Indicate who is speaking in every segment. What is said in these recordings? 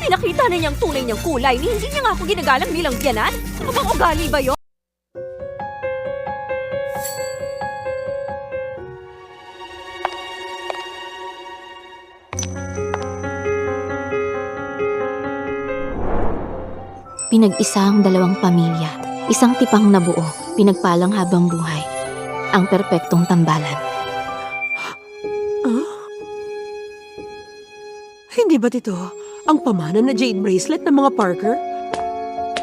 Speaker 1: Pinakita na niyang tunay niyang kulay ni hindi niya nga ako ginagalang bilang biyanan. Ano bang ugali ba yun?
Speaker 2: Pinag-isa ang dalawang pamilya, isang tipang nabuo, pinagpalang habang buhay. Ang perpektong tambalan.
Speaker 3: Hindi ba't ito ang pamana na jade bracelet ng mga Parker?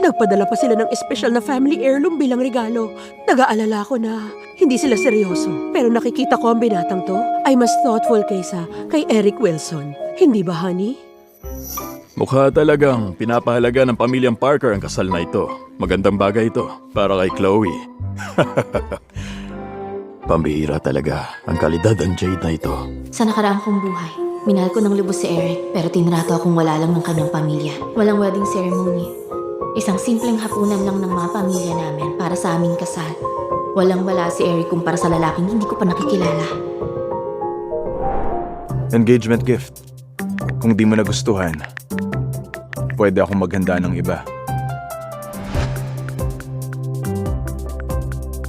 Speaker 3: Nagpadala pa sila ng espesyal na family heirloom bilang regalo. Nag-aalala ko na hindi sila seryoso. Pero nakikita ko ang binatang to ay mas thoughtful kaysa kay Eric Wilson. Hindi ba, honey?
Speaker 4: Mukha talagang pinapahalaga ng pamilyang Parker ang kasal na ito. Magandang bagay ito para kay Chloe. Pambihira talaga ang kalidad ng jade na ito.
Speaker 2: Sa nakaraang kong buhay, minahal ko ng lubos si Eric pero tinrato akong wala lang ng kanyang pamilya. Walang wedding ceremony. Isang simpleng hapunan lang ng mga pamilya namin para sa aming kasal. Walang-wala si Eric kumpara sa lalaking hindi ko pa nakikilala.
Speaker 5: Engagement gift. Kung di mo nagustuhan, pwede akong maghanda ng iba.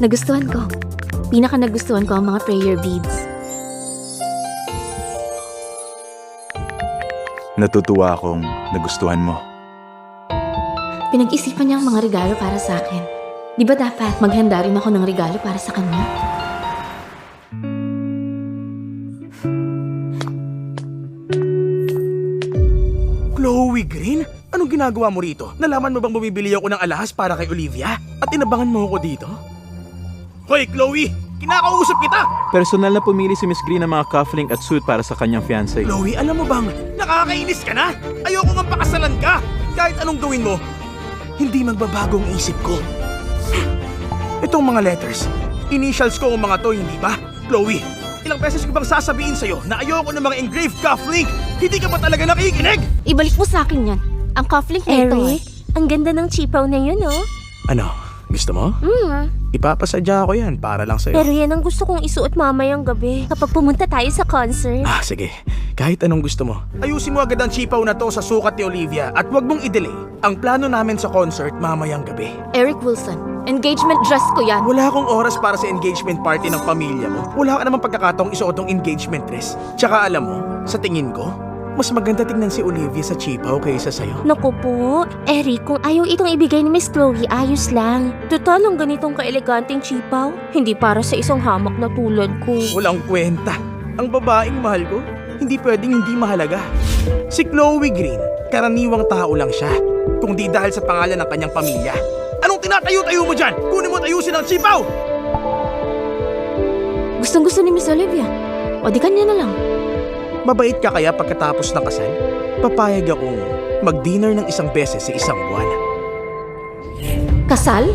Speaker 2: Nagustuhan ko. Pinaka-nagustuhan ko ang mga prayer beads.
Speaker 5: Natutuwa akong nagustuhan mo.
Speaker 2: Pinag-isipan niya ang mga regalo para sa akin. Di ba dapat maghanda rin ako ng regalo para sa kanya?
Speaker 6: Chloe Green? Anong ginagawa mo rito? Nalaman mo bang bumibili ako ng alahas para kay Olivia? At inabangan mo ako dito? Hoy, Chloe! Kinakausap kita!
Speaker 7: Personal na pumili si Miss Green ng mga cufflink at suit para sa kanyang fiancé.
Speaker 6: Chloe, alam mo bang nakakainis ka na? Ayoko nga pakasalan ka! Kahit anong gawin mo, hindi magbabago ang isip ko. Itong mga letters, initials ko ang mga to, hindi ba? Chloe, ilang beses ko bang sasabihin sa'yo na ayoko ng mga engraved cufflink? Hindi ka ba talaga nakikinig?
Speaker 2: Ibalik mo sa akin yan. Ang cufflink na ito.
Speaker 1: Eric, ang ganda ng chipaw na yun, oh.
Speaker 6: Ano? Gusto mo? Ipapasadya ko yan para lang sa'yo.
Speaker 1: Pero yan ang gusto kong isuot mamayang gabi kapag pumunta tayo sa concert.
Speaker 6: Ah, sige. Kahit anong gusto mo. Ayusin mo agad ang chipaw na to sa sukat ni Olivia at huwag mong i-delay ang plano namin sa concert mamayang gabi.
Speaker 2: Eric Wilson, engagement dress ko yan.
Speaker 6: Wala akong oras para sa engagement party ng pamilya mo. Wala ka namang pagkakataong isuot ang engagement dress. Tsaka alam mo, sa tingin ko, mas maganda tingnan si Olivia sa chipaw kaysa sa'yo.
Speaker 1: Naku po, Eric, kung ayaw itong ibigay ni Miss Chloe, ayos lang. Total, ang ganitong kaeleganteng chipaw, hindi para sa isang hamak na tulad ko.
Speaker 6: Walang kwenta. Ang babaeng mahal ko, hindi pwedeng hindi mahalaga. Si Chloe Green, karaniwang tao lang siya. Kung di dahil sa pangalan ng kanyang pamilya. Anong tinatayo-tayo mo dyan? Kunin mo at ayusin ang chipaw!
Speaker 2: Gustong-gusto ni Miss Olivia. O di kanya na lang.
Speaker 6: Mabait ka kaya pagkatapos ng kasal? Papayag akong mag-dinner ng isang beses sa isang buwan.
Speaker 2: Kasal?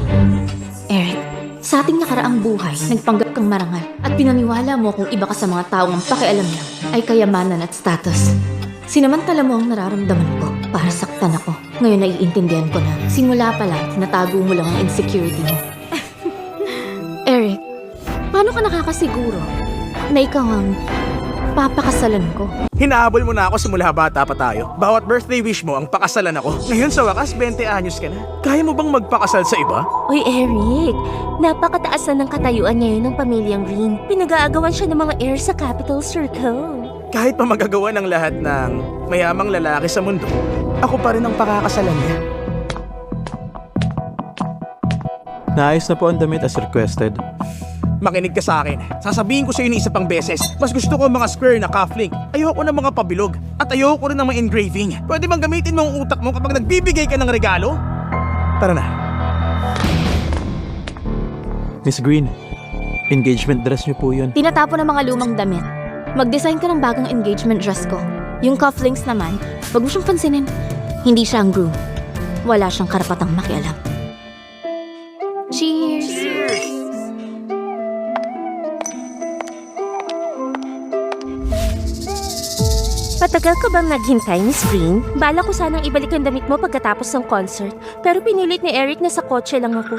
Speaker 2: Eric, sa ating nakaraang buhay, nagpanggap kang marangal at pinaniwala mo kung iba ka sa mga taong ang pakialam lang ay kayamanan at status. Sinamantala mo ang nararamdaman ko para saktan ako. Ngayon naiintindihan ko na simula pa lang, tinatago mo lang ang insecurity mo. Eric, paano ka nakakasiguro na ikaw ang papakasalan ko?
Speaker 6: Hinahabol mo na ako simula bata pa tayo. Bawat birthday wish mo ang pakasalan ako. Ngayon sa wakas, 20 anyos ka na. Kaya mo bang magpakasal sa iba?
Speaker 1: Uy, Eric, napakataas na ng katayuan ngayon ng pamilyang Green. Pinag-aagawan siya ng mga heir sa Capital Circle.
Speaker 6: Kahit pa magagawa ng lahat ng mayamang lalaki sa mundo, ako pa rin ang pakakasalan niya.
Speaker 7: Naayos na po ang damit as requested.
Speaker 6: Makinig ka sa akin. Sasabihin ko sa iyo ni isa pang beses. Mas gusto ko ang mga square na cufflink. Ayoko ng mga pabilog. At ayoko rin ng mga engraving. Pwede bang gamitin mo ang utak mo kapag nagbibigay ka ng regalo? Tara na.
Speaker 7: Miss Green, engagement dress niyo po yun.
Speaker 2: Tinatapo ng mga lumang damit. Mag-design ka ng bagong engagement dress ko. Yung cufflinks naman, wag mo siyang pansinin. Hindi siya ang groom. Wala siyang karapatang makialam. Cheers!
Speaker 1: Patagal ka bang naghintay, Miss Green? Bala ko sanang ibalik ang damit mo pagkatapos ng concert. Pero pinilit ni Eric na sa kotse lang ako.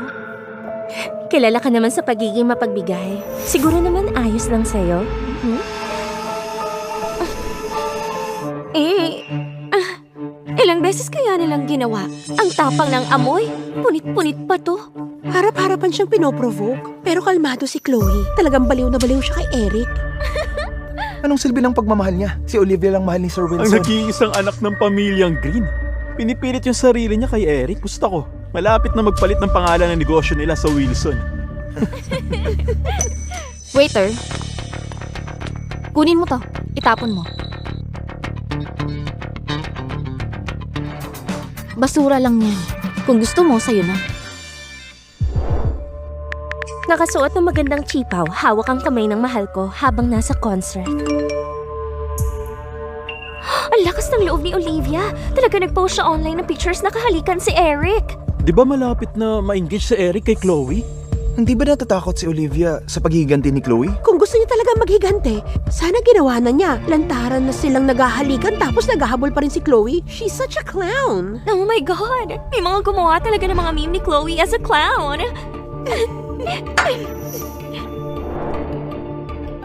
Speaker 1: Kilala ka naman sa pagiging mapagbigay. Siguro naman ayos lang sa'yo. Ilang beses kaya nilang ginawa? Ang tapang ng amoy. Punit-punit pa to.
Speaker 3: Harap-harapan siyang pinoprovoke. Pero kalmado si Chloe. Talagang baliw na baliw siya kay Eric.
Speaker 6: Anong silbi ng pagmamahal niya? Si Olivia lang mahal ni Sir
Speaker 4: Ang
Speaker 6: Wilson.
Speaker 4: nag-iisang anak ng pamilyang Green. Pinipilit yung sarili niya kay Eric. Gusto ko. Malapit na magpalit ng pangalan ng negosyo nila sa Wilson.
Speaker 2: Waiter, kunin mo to. Itapon mo. Basura lang yan. Kung gusto mo, sa'yo na.
Speaker 1: Nakasuot ng magandang chipaw, hawak ang kamay ng mahal ko habang nasa concert. Ang lakas ng loob ni Olivia. Talaga nag-post siya online ng pictures na kahalikan si Eric.
Speaker 4: Di ba malapit na ma-engage si Eric kay Chloe?
Speaker 6: Hindi ba natatakot si Olivia sa paghiganti ni Chloe?
Speaker 3: Kung gusto niya talaga maghigante, sana ginawa na niya. Lantaran na silang naghahalikan tapos naghahabol pa rin si Chloe. She's such a clown.
Speaker 1: Oh my God! May mga gumawa talaga ng mga meme ni Chloe as a clown.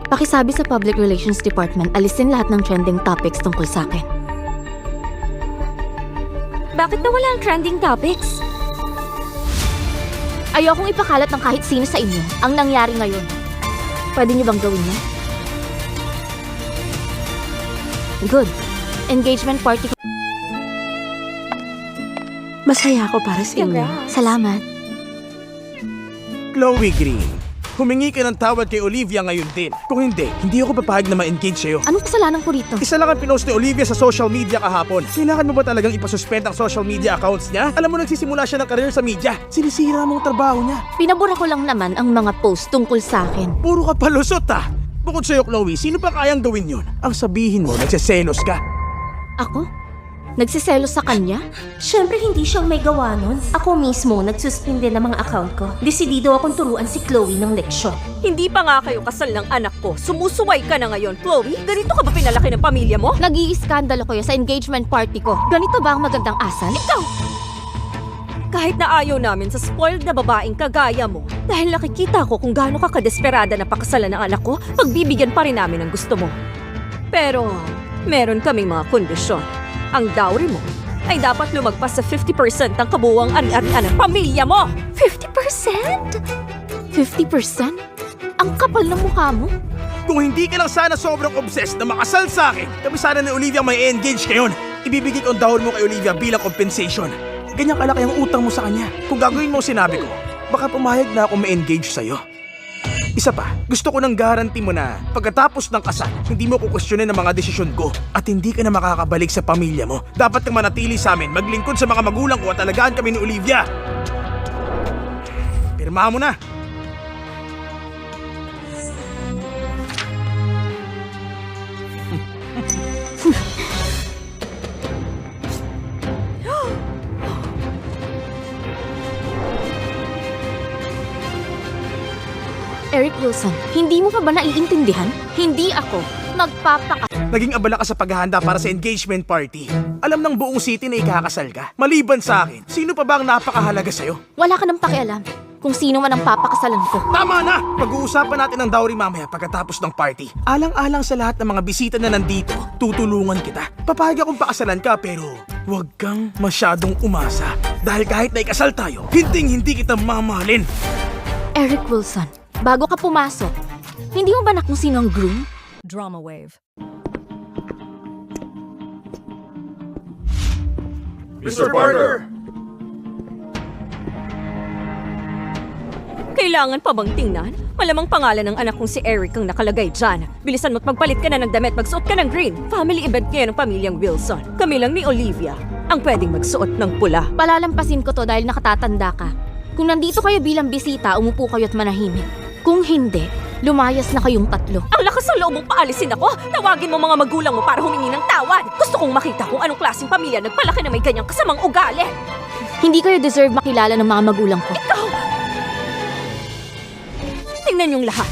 Speaker 2: Pakisabi sa Public Relations Department, alisin lahat ng trending topics tungkol sa akin.
Speaker 1: Bakit nawala ang trending topics?
Speaker 2: Ayokong ipakalat ng kahit sino sa inyo ang nangyari ngayon. Pwede niyo bang gawin yan? Good. Engagement party.
Speaker 3: Masaya ako para sa inyo.
Speaker 2: Salamat.
Speaker 6: Chloe Green, humingi ka ng tawad kay Olivia ngayon din. Kung hindi ako papayag na ma-engage sa'yo.
Speaker 2: Anong kasalanan ko rito?
Speaker 6: Isa lang ang pinost ni Olivia sa social media kahapon. Kailangan mo ba talagang ipasuspend ang social media accounts niya? Alam mo, nagsisimula siya ng career sa media. Sinisira mo ang trabaho niya.
Speaker 2: Pinabura ko lang naman ang mga post tungkol sa akin.
Speaker 6: Puro ka palusot ah. Bukod sa'yo, Chloe, sino pa kayang gawin yon? Ang sabihin mo, nagsiselos ka.
Speaker 2: Ako? Nagsiselos sa kanya?
Speaker 1: Siyempre hindi siyang may gawa nun. Ako mismo nagsuspinde ng mga account ko. Desidido akong turuan si Chloe ng leksyon.
Speaker 8: Hindi pa nga kayo kasal ng anak ko. Sumusuway ka na ngayon, Chloe. Ganito ka ba pinalaki ng pamilya mo?
Speaker 2: Nag-iiskandalo kayo sa engagement party ko. Ganito ba ang magandang asal?
Speaker 8: Kahit na ayaw namin sa spoiled na babaeng kagaya mo, dahil nakikita ko kung gaano ka kadesperada na pakasalan ng anak ko, pagbibigyan pa rin namin ang gusto mo. Pero, meron kaming mga kondisyon. Ang dowry mo ay dapat lumagpas sa 50% ng kabuuang ari-arian ng pamilya mo!
Speaker 1: 50%?
Speaker 2: 50%? Ang kapal ng mukha mo.
Speaker 6: Kung hindi ka lang sana sobrang obsessed na makasal sa akin, kami sana ni Olivia may engage ngayon. Ibibigay ko ang dowry mo kay Olivia bilang compensation. Ganyan kalaki ang utang mo sa kanya. Kung gagawin mo ang sinabi ko, baka pumayag na ako ma-engage sa'yo. Isa pa, gusto ko ng guarantee mo na pagkatapos ng kasal, hindi mo kukwestiyonin ang mga desisyon ko at hindi ka na makakabalik sa pamilya mo. Dapat kang manatili sa amin, maglingkod sa mga magulang ko at alagaan kami ni Olivia. Pirmahan mo na.
Speaker 2: Eric Wilson, hindi mo pa ba naiintindihan? Hindi ako
Speaker 6: Naging abala ka sa paghahanda para sa engagement party. Alam ng buong city na ikakasal ka. Maliban sa akin, sino pa ba ang napakahalaga sa'yo?
Speaker 2: Wala ka nang pakialam kung sino man ang papakasalan ko.
Speaker 6: Tama na! Pag-uusapan natin ang dowry mamaya pagkatapos ng party. Alang-alang sa lahat ng mga bisita na nandito, tutulungan kita. Papayag akong pakasalan ka pero huwag kang masyadong umasa. Dahil kahit na ikasal tayo, hinding-hindi kita mamahalin.
Speaker 2: Eric Wilson, bago ka pumasok, hindi mo ba na kung sino ang groom?
Speaker 8: Drama wave.
Speaker 4: Mr. Parker!
Speaker 8: Kailangan pa bang tingnan? Malamang pangalan ng anak kong si Eric ang nakalagay dyan. Bilisan mo't magpalit ka na ng damit, magsuot ka ng green. Family event ngayon ng pamilyang Wilson. Kami lang ni Olivia ang pwedeng magsuot ng pula.
Speaker 2: Palalampasin ko to dahil nakatatanda ka. Kung nandito kayo bilang bisita, umupo kayo at manahimik. Kung hindi, lumayas na kayong tatlo.
Speaker 8: Ang lakas ng loob mong paalisin ako! Tawagin mo mga magulang mo para humingi ng tawad! Gusto kong makita kung anong klaseng pamilya nagpalaki na may ganyang kasamang ugali!
Speaker 2: Hindi kayo deserve makilala ng mga magulang ko.
Speaker 8: Tingnan yung lahat.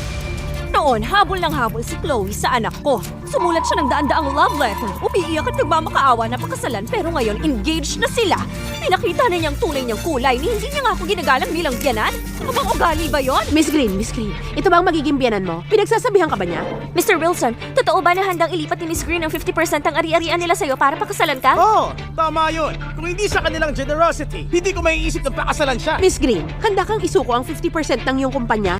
Speaker 8: Noong Noon, habol ng habol si Chloe sa anak ko. Sumulat siya ng daan-daang love letter. Umiiyak at nagmamakaawa na pakasalan pero ngayon engaged na sila. Pinakita na niyang tunay niyang kulay ni hindi niya nga ako ginagalang bilang biyanan. Ano bang ugali ba yon?
Speaker 3: Miss Green, ito ba ang magiging biyanan mo? Pinagsasabihan ka ba niya?
Speaker 1: Mr. Wilson, totoo ba na handang ilipat ni Miss Green ang 50% ng ari-arian nila sa'yo para pakasalan ka?
Speaker 6: Oo, tama yun. Kung hindi sa kanilang generosity, hindi ko maiisip na pakasalan siya.
Speaker 3: Miss Green, handa kang isuko ang 50% ng iyong kumpanya